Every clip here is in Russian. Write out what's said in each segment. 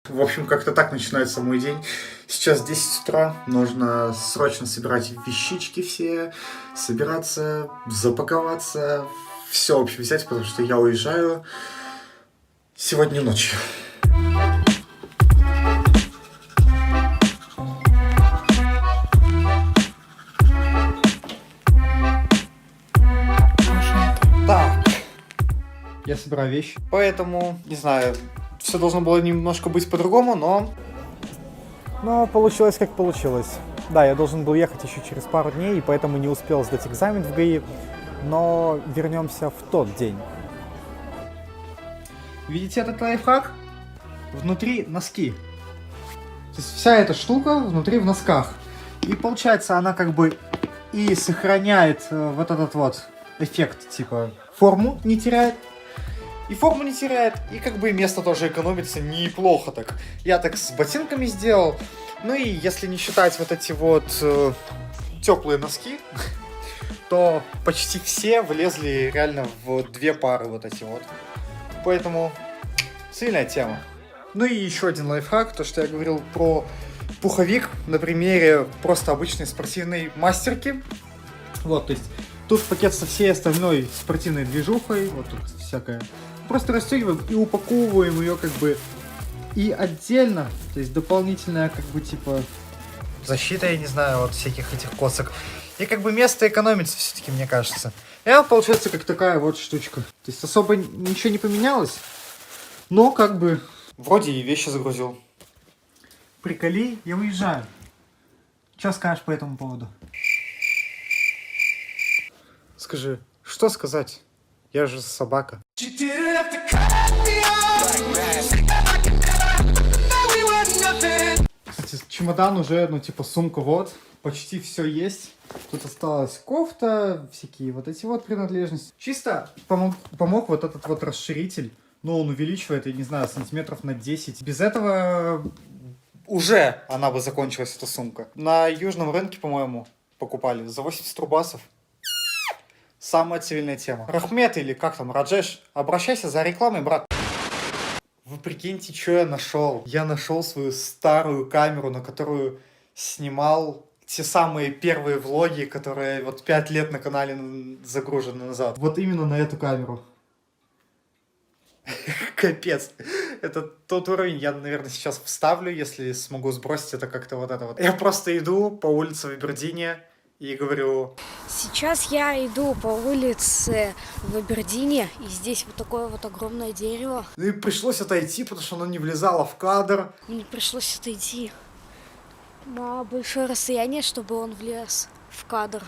В общем, как-то так начинается мой день. Сейчас 10 утра, нужно срочно собирать вещички все, собираться, запаковаться, все, в общем, взять, потому что я уезжаю сегодня ночью. Так, я собираю вещи, поэтому, не знаю, все должно было немножко быть по-другому, но получилось как получилось. Да, я должен был ехать еще через пару дней, и поэтому не успел сдать экзамен в ГАИ. Но вернемся в тот день. Видите этот лайфхак? Внутри носки. То есть вся эта штука внутри в носках. И получается она как бы и сохраняет вот этот вот эффект, типа форму не теряет. И форму не теряет, и как бы место тоже экономится неплохо так. Я так с ботинками сделал. Ну и если не считать вот эти вот теплые носки, то почти все влезли реально в 2 пары вот эти вот. Поэтому сильная тема. Ну и еще один лайфхак, то что я говорил про пуховик на примере просто обычной спортивной мастерки. Вот, то есть тут пакет со всей остальной спортивной движухой, вот тут всякое. Просто расстегиваем и упаковываем ее как бы и отдельно, то есть дополнительная как бы типа защита, я не знаю, от всяких этих косок. И как бы место экономится все-таки, мне кажется. И она получается как такая вот штучка. То есть особо ничего не поменялось, но как бы вроде и вещи загрузил. Приколи, я уезжаю. Что скажешь по этому поводу? Скажи, что сказать? Я же собака. Кстати, чемодан уже, ну типа сумка вот, почти все есть. Тут осталась кофта, всякие вот эти вот принадлежности. Чисто помог вот этот вот расширитель. Но он увеличивает, я не знаю, сантиметров на 10. Без этого уже она бы закончилась, эта сумка. На южном рынке, по-моему, покупали за 80 рубасов. Самая цивильная тема. Рахмет или как там, Раджеш, обращайся за рекламой, брат. Вы прикиньте, что я нашел. Я нашел свою старую камеру, на которую снимал те самые первые влоги, которые вот 5 лет на канале загружены назад. Вот именно на эту камеру. Капец. Это тот уровень, я, наверное, сейчас вставлю, если смогу сбросить это как-то вот это вот. Я просто иду по улице в Абердине и говорю... Сейчас я иду по улице в Абердине, и здесь вот такое вот огромное дерево. Ну и пришлось отойти, потому что оно не влезало в кадр. Мне пришлось отойти на большое расстояние, чтобы он влез в кадр.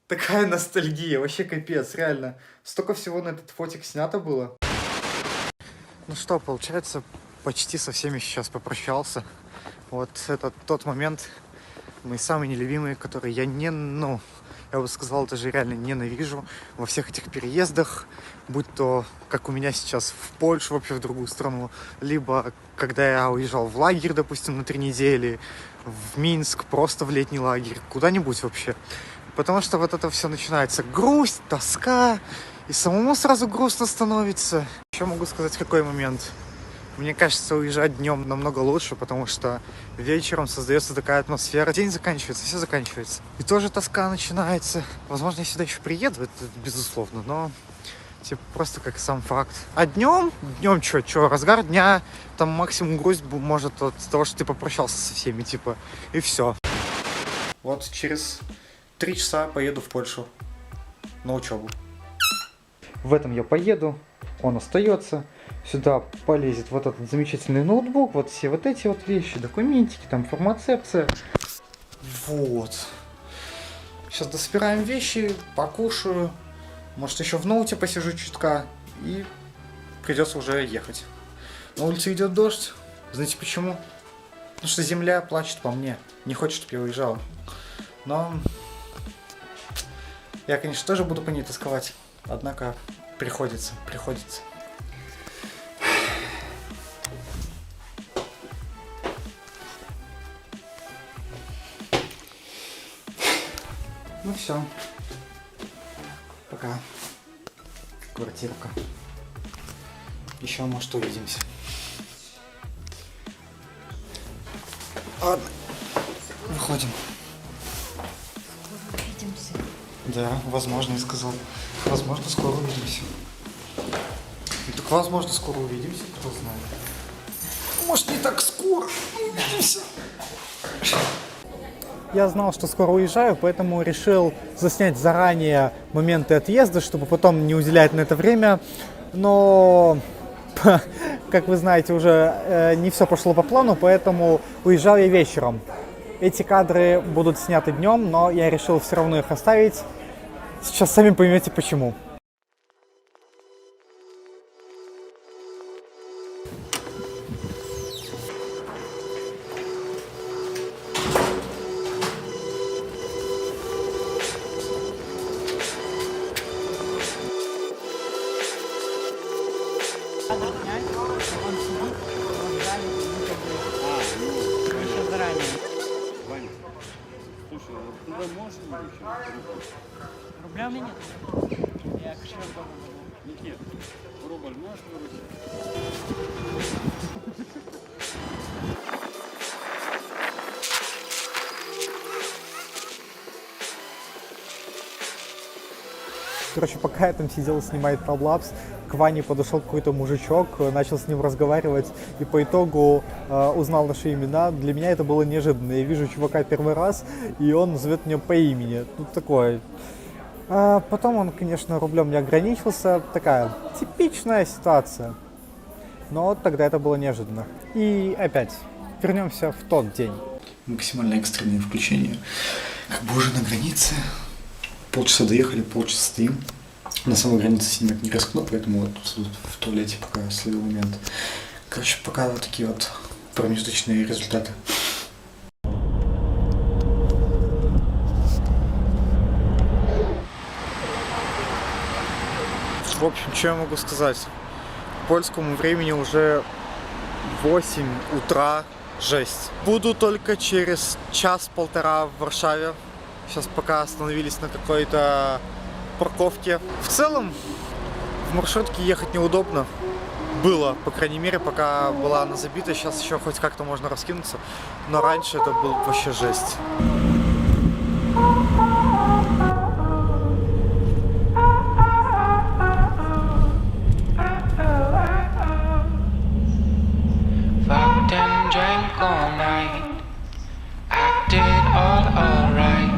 Такая ностальгия, вообще капец, реально. Столько всего на этот фотик снято было. Ну что, получается, почти со всеми сейчас попрощался. Вот это тот момент, мои самые нелюбимые, которые я я бы сказал, даже реально ненавижу во всех этих переездах, будь то, как у меня сейчас в Польшу, вообще в другую страну, либо когда я уезжал в лагерь, допустим, на 3 недели, в Минск, просто в летний лагерь, куда-нибудь вообще. Потому что вот это все начинается грусть, тоска, и самому сразу грустно становится. Еще могу сказать, какой момент. Мне кажется, уезжать днем намного лучше, потому что вечером создается такая атмосфера. День заканчивается, все заканчивается. И тоже тоска начинается. Возможно, я сюда еще приеду, это безусловно, но типа просто как сам факт. А днем что, разгар дня, там максимум грусть может от того, что ты попрощался со всеми, типа, и все. Вот через 3 часа поеду в Польшу на учебу. В этом я поеду, он остается. Сюда полезет вот этот замечательный ноутбук, вот все вот эти вот вещи, документики, там фармацепция. Вот. Сейчас дособираем вещи, покушаю. Может, еще в ноуте посижу чутка. И придется уже ехать. На улице идет дождь. Знаете почему? Потому что земля плачет по мне. Не хочет, чтобы я уезжал. Но я, конечно, тоже буду по ней тосковать. Однако приходится. Ну все. Пока. Квартирка. Еще, может, увидимся. Ладно, выходим. Увидимся. Да, возможно, я сказал. Возможно, скоро увидимся. Ну, так возможно, скоро увидимся, кто знает. Может, не так скоро, но увидимся. Я знал, что скоро уезжаю, поэтому решил заснять заранее моменты отъезда, чтобы потом не уделять на это время. Но, как вы знаете, уже не все пошло по плану, поэтому уезжал я вечером. Эти кадры будут сняты днем, но я решил все равно их оставить. Сейчас сами поймете почему. Ваня, слушай, вот туда можешь выручить? Рубля у меня нет. Я кошелек дома забыл. Нет, рубль можешь выручить? Короче, пока я там сидел снимать таблапс, к Ване подошел какой-то мужичок, начал с ним разговаривать и по итогу узнал наши имена. Для меня это было неожиданно. Я вижу чувака первый раз, и он зовет меня по имени. Тут такое. Потом он, конечно, рублем не ограничился. Такая типичная ситуация. Но тогда это было неожиданно. И опять, вернемся в тот день. Максимально экстренное включение. Как бы уже на границе. Полчаса доехали, полчаса стоим. На самой границе снимать не рискну, поэтому вот тут в туалете пока словил момент. Короче, пока вот такие вот промежуточные результаты. В общем, что я могу сказать? По польскому времени уже 8 утра. Жесть. Буду только через час-полтора в Варшаве. Сейчас пока остановились на какой-то парковке. В целом, в маршрутке ехать неудобно. Было, по крайней мере, пока была она забита. Сейчас еще хоть как-то можно раскинуться. Но раньше это был вообще жесть. Fucked and drank all night. Acted all alright.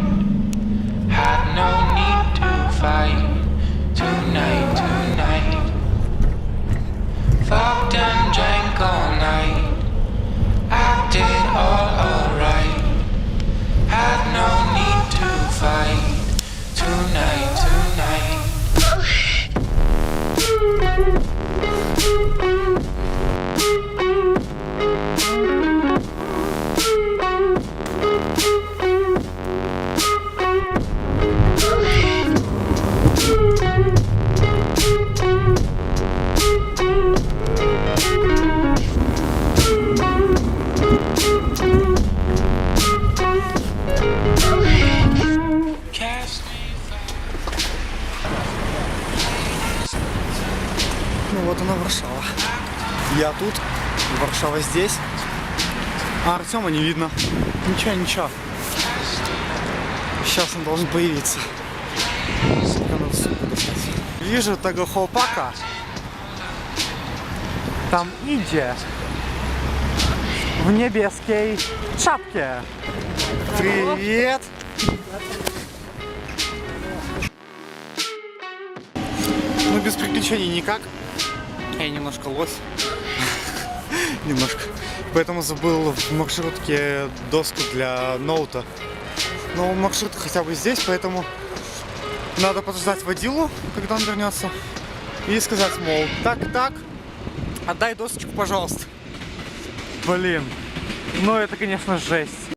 Had no need to fight. Tonight, tonight. Fucked and drank all night. Acted all alright. Had no need to fight. Tonight, tonight. Cast me Ну вот она, Варшава. Я тут, Варшава здесь. А Артема не видно. Ничего, ничего. Сейчас он должен появиться. Надо сумку достать. Вижу того хлопака. Там Индия в небесной шапке. Привет! Ну, без приключений никак. Я немножко лось. Немножко. Поэтому забыл в маршрутке доску для ноута. Но маршрутка хотя бы здесь, поэтому надо подождать водилу, когда он вернется. И сказать, мол, так, отдай досочку, пожалуйста. Блин, ну это, конечно, жесть.